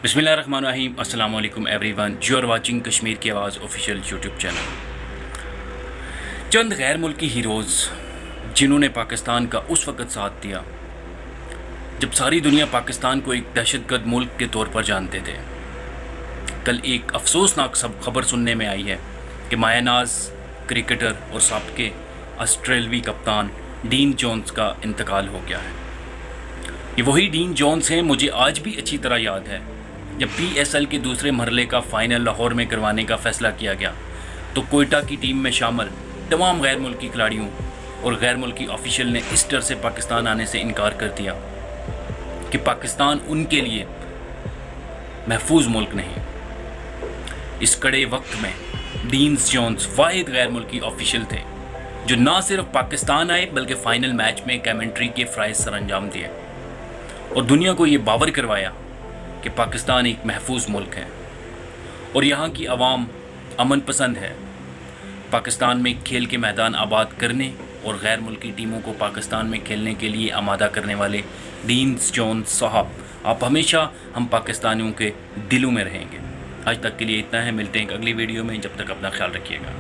बिस्मिल्लाहिर्रहमानिर्रहीम। अस्सलाम वालेकुम everyone. You are watching Kashmir की आवाज़ ऑफिशियल यूट्यूब चैनल। चंद गैर मुल्की हीरोज़ जिन्होंने पाकिस्तान का उस वक़्त साथ दिया जब सारी दुनिया पाकिस्तान को एक दहशतगर्द मुल्क के तौर पर जानते थे। कल एक अफसोसनाक सब खबर सुनने में आई है कि मायानाज क्रिकेटर और साबिक़ ऑस्ट्रेलवी कप्तान डीन जोन्स का इंतकाल हो गया है। ये वही डीन जोन्स हैं, मुझे आज भी अच्छी तरह याद है जब PSL के दूसरे मरहले का फ़ाइनल लाहौर में करवाने का फ़ैसला किया गया तो कोयटा की टीम में शामिल तमाम गैर मुल्की खिलाड़ियों और गैर मुल्की ऑफिशियल ने इस डर से पाकिस्तान आने से इनकार कर दिया कि पाकिस्तान उनके लिए महफूज मुल्क नहीं। इस कड़े वक्त में डीन जोन्स वाहिद गैर मुल्की ऑफिशियल थे जो ना सिर्फ पाकिस्तान आए बल्कि फ़ाइनल मैच में कमेंट्री के फ़राइज़ सरअंजाम दिए और दुनिया को ये बावर करवाया कि पाकिस्तान एक महफूज मुल्क है और यहाँ की आवाम अमन पसंद है। पाकिस्तान में खेल के मैदान आबाद करने और गैर मुल्की टीमों को पाकिस्तान में खेलने के लिए आमादा करने वाले डीन जोन्स साहब, आप हमेशा हम पाकिस्तानियों के दिलों में रहेंगे। आज तक के लिए इतना है, मिलते हैं एक अगली वीडियो में। जब तक अपना ख्याल रखिएगा।